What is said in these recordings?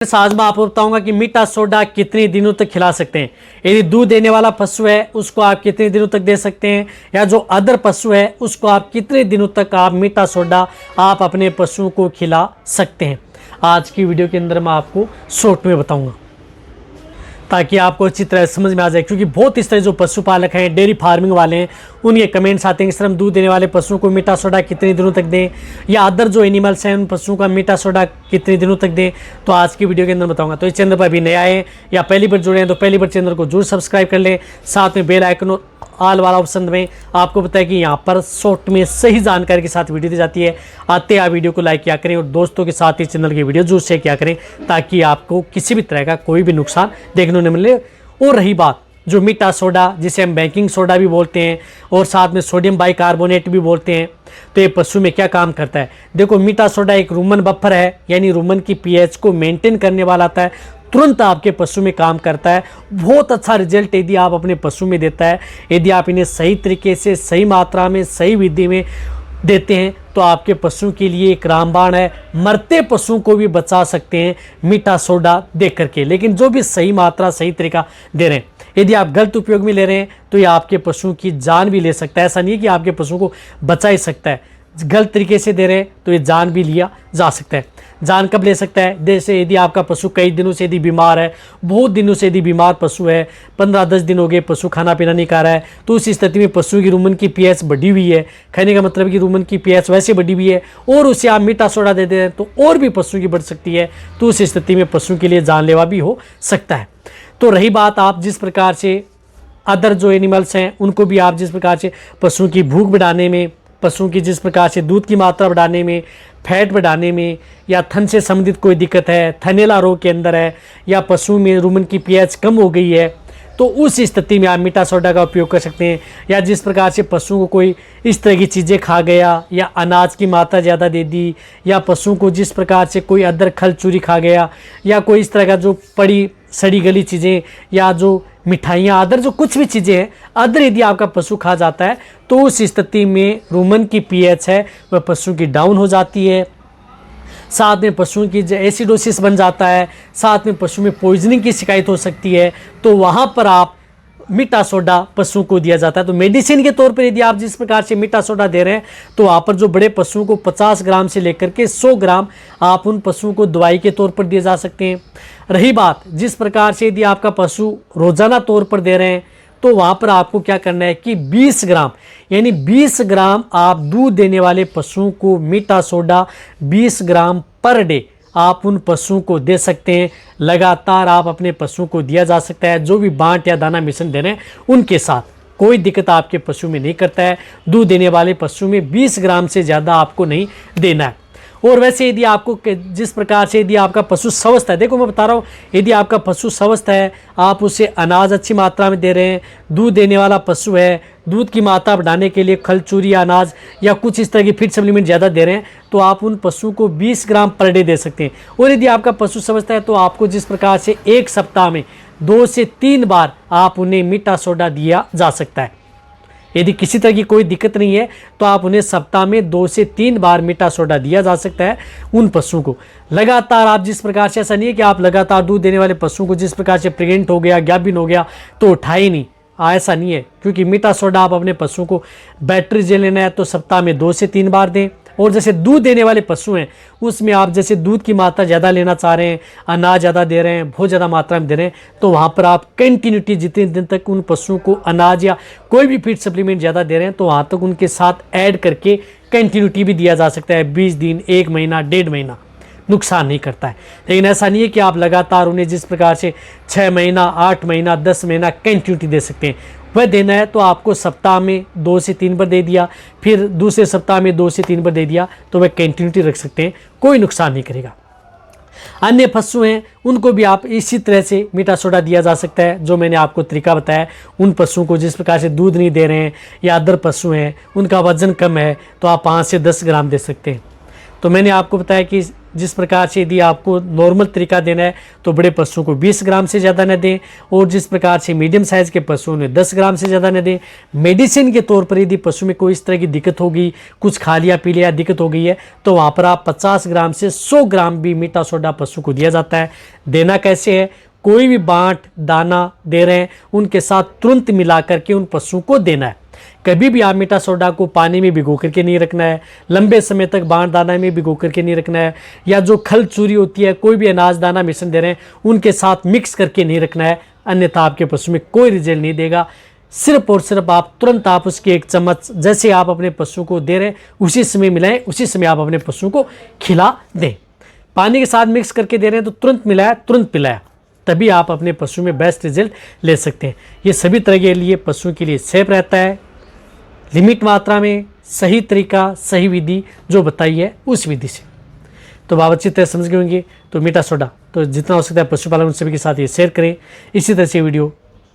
आज मैं आपको बताऊंगा कि मीठा सोडा कितने दिनों तक खिला सकते हैं। यदि दूध देने वाला पशु है उसको आप कितने दिनों तक दे सकते हैं, या जो अदर पशु है उसको आप कितने दिनों तक आप मीठा सोडा आप अपने पशुओं को खिला सकते हैं। आज की वीडियो के अंदर मैं आपको शॉर्ट में बताऊंगा ताकि आपको अच्छी तरह समझ में आ जाए, क्योंकि बहुत इस तरह जो पशुपालक हैं, डेयरी फार्मिंग वाले हैं, उनके कमेंट्स आते हैं कि सर हम दूध देने वाले पशुओं को मीठा सोडा कितने दिनों तक दें, या अदर जो एनिमल्स हैं उन पशुओं का मीठा सोडा कितने दिनों तक दें। तो आज की वीडियो के अंदर बताऊंगा। तो इस चैनल पर अभी नए आए या पहली बार जुड़े हैं तो पहली बार चैनल को जरूर सब्सक्राइब कर लें, साथ में बेल आइकन ऑल वाला ऑप्शन में आपको बताया कि यहाँ पर शॉर्ट में सही जानकारी के साथ वीडियो दी जाती है। आते आप वीडियो को लाइक किया करें और दोस्तों के साथ ही चैनल की वीडियो जरूर शेयर किया करें ताकि आपको किसी भी तरह का कोई भी नुकसान देखने को मिले। और रही बात जो मीठा सोडा जिसे हम बेकिंग सोडा भी बोलते हैं और साथ में सोडियम बाइकार्बोनेट भी बोलते हैं, तो ये पशु में क्या काम करता है। देखो, मीठा सोडा एक रूमन बफर है, यानी रूमन की पीएच को मेंटेन करने वाला आता है, तुरंत आपके पशु में काम करता है। बहुत अच्छा रिजल्ट यदि आप अपने पशु में देता है। यदि आप इन्हें सही तरीके से, सही मात्रा में, सही विधि में देते हैं तो आपके पशु के लिए एक रामबाण है। मरते पशुओं को भी बचा सकते हैं मीठा सोडा दे करके, लेकिन जो भी सही मात्रा, सही तरीका दे रहे हैं। यदि आप गलत उपयोग में ले रहे हैं तो ये आपके पशु की जान भी ले सकता है। ऐसा नहीं है कि आपके पशु को बचा ही सकता है, गलत तरीके से दे रहे हैं तो ये जान भी लिया जा सकता है। जान कब ले सकता है? जैसे यदि आपका पशु कई दिनों से यदि बीमार है, बहुत दिनों से यदि बीमार पशु है, 15-10 दिन हो गए पशु खाना पीना नहीं खा रहा है, तो उस स्थिति में पशु की रूमन की पीएच बढ़ी हुई है। कहने का मतलब कि रूमन की पीएच वैसे बढ़ी हुई है और उसे आप मीठा सोडा दे दें तो और भी पशु की बढ़ सकती है, तो उस स्थिति में पशु के लिए जानलेवा भी हो सकता है। तो रही बात, आप जिस प्रकार से अदर जो एनिमल्स हैं उनको भी आप जिस प्रकार से पशु की भूख बढ़ाने में, पशुओं की जिस प्रकार से दूध की मात्रा बढ़ाने में, फैट बढ़ाने में, या थन से संबंधित कोई दिक्कत है, थनेला रोग के अंदर है, या पशु में रूमन की पीएच कम हो गई है, तो उस स्थिति में आप मीठा सोडा का उपयोग कर सकते हैं। या जिस प्रकार से पशुओं को कोई इस तरह की चीज़ें खा गया, या अनाज की मात्रा ज़्यादा दे दी, या पशुओं को जिस प्रकार से कोई अदर खल चूरी खा गया, या कोई इस तरह का जो पड़ी सड़ी गली चीज़ें, या जो मिठाइयाँ, अदर जो कुछ भी चीज़ें हैं, अदर यदि आपका पशु खा जाता है तो उस स्थिति में रूमन की पीएच है वह पशु की डाउन हो जाती है। साथ में पशुओं की एसिडोसिस बन जाता है, साथ में पशु में पॉइजनिंग की शिकायत हो सकती है। तो वहाँ पर आप मीठा सोडा पशु को दिया जाता है। तो मेडिसिन के तौर पर यदि आप जिस प्रकार से मीठा सोडा दे रहे हैं तो वहाँ पर जो बड़े पशुओं को 50 ग्राम से लेकर के 100 ग्राम आप उन पशुओं को दवाई के तौर पर दिए जा सकते हैं। रही बात जिस प्रकार से यदि आपका पशु रोजाना तौर पर दे रहे हैं तो वहाँ पर आपको क्या करना है कि 20 ग्राम, यानी 20 ग्राम आप दूध देने वाले पशुओं को मीठा सोडा 20 ग्राम पर डे आप उन पशुओं को दे सकते हैं। लगातार आप अपने पशुओं को दिया जा सकता है। जो भी बांट या दाना मिश्रण दे रहे हैं उनके साथ कोई दिक्कत आपके पशु में नहीं करता है। दूध देने वाले पशु में 20 ग्राम से ज़्यादा आपको नहीं देना है। और वैसे यदि आपको जिस प्रकार से यदि आपका पशु स्वस्थ है, देखो मैं बता रहा हूँ, यदि आपका पशु स्वस्थ है, आप उसे अनाज अच्छी मात्रा में दे रहे हैं, दूध देने वाला पशु है, दूध की मात्रा बढ़ाने के लिए खल चूरी, अनाज या कुछ इस तरह की फीड सप्लीमेंट ज़्यादा दे रहे हैं, तो आप उन पशु को 20 ग्राम पर डे दे सकते हैं। और यदि आपका पशु स्वस्थ है तो आपको जिस प्रकार से एक सप्ताह में 2 से 3 बार आप उन्हें मीठा सोडा दिया जा सकता है। यदि किसी तरह की कोई दिक्कत नहीं है तो आप उन्हें सप्ताह में 2 से 3 बार मीठा सोडा दिया जा सकता है उन पशुओं को। लगातार आप जिस प्रकार से, ऐसा नहीं है कि आप लगातार दूध देने वाले पशुओं को जिस प्रकार से प्रेग्नेंट हो गया, गैप हो गया तो उठाए नहीं, ऐसा नहीं है। क्योंकि मीठा सोडा आप अपने पशुओं को बैटरी जे लेना है तो सप्ताह में 2 से 3 बार दें। और जैसे दूध देने वाले पशु हैं उसमें आप जैसे दूध की मात्रा ज़्यादा लेना चाह रहे हैं, अनाज ज़्यादा दे रहे हैं, बहुत ज़्यादा मात्रा में दे रहे हैं, तो वहाँ पर आप कंटिन्यूटी जितने दिन तक उन पशुओं को अनाज या कोई भी फीड सप्लीमेंट ज़्यादा दे रहे हैं तो वहाँ तक उनके साथ ऐड करके कंटिन्यूटी भी दिया जा सकता है। 20 दिन, 1 महीना, 1.5 महीना नुकसान नहीं करता है। लेकिन ऐसा नहीं है कि आप लगातार उन्हें जिस प्रकार से 6 महीना, 8 महीना, 10 महीना कंटिन्यूटी दे सकते हैं। वह देना है तो आपको सप्ताह में 2 से 3 बार दे दिया, फिर दूसरे सप्ताह में 2 से 3 बार दे दिया, तो वह कंटिन्यूटी रख सकते हैं, कोई नुकसान नहीं करेगा। अन्य पशु हैं उनको भी आप इसी तरह से मीठा सोडा दिया जा सकता है। जो मैंने आपको तरीका बताया, उन पशुओं को जिस प्रकार से दूध नहीं दे रहे हैं या अदर पशु हैं उनका वजन कम है तो आप 5 से 10 ग्राम दे सकते हैं। तो मैंने आपको बताया कि जिस प्रकार से यदि आपको नॉर्मल तरीका देना है तो बड़े पशुओं को 20 ग्राम से ज़्यादा न दें, और जिस प्रकार से मीडियम साइज़ के पशुओं ने 10 ग्राम से ज़्यादा न दें। मेडिसिन के तौर पर यदि पशु में कोई इस तरह की दिक्कत होगी, कुछ खा लिया पी लिया दिक्कत हो गई है, तो वहाँ पर आप 50 ग्राम से 100 ग्राम भी मीठा सोडा पशु को दिया जाता है। देना कैसे है, कोई भी बांट दाना दे रहे हैं उनके साथ तुरंत मिला करके उन पशुओं को देना है। कभी भी आप मीठा सोडा को पानी में भिगो करके नहीं रखना है, लंबे समय तक बांट दाना में भिगो करके नहीं रखना है, या जो खल चूरी होती है, कोई भी अनाज दाना मिश्रण दे रहे हैं उनके साथ मिक्स करके नहीं रखना है, अन्यथा आपके पशु में कोई रिजल्ट नहीं देगा। सिर्फ और सिर्फ आप तुरंत आप उसकी 1 चम्मच जैसे आप अपने पशु को दे रहे हैं उसी समय मिलाएं, उसी समय आप अपने पशु को खिला दें। पानी के साथ मिक्स करके दे रहे हैं तो तुरंत मिलाया तुरंत पिलाया, तभी आप अपने पशु में बेस्ट रिजल्ट ले सकते हैं। ये सभी तरह के लिए पशुओं के लिए सेफ रहता है। लिमिट मात्रा में, सही तरीका, सही विधि जो बताई है उस विधि से। तो आप अच्छी तरह समझ गए होंगे। तो मीठा सोडा तो जितना हो सकता है पशुपालन उन सभी के साथ ये शेयर करें। इसी तरह से वीडियो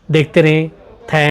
देखते रहें। थैंक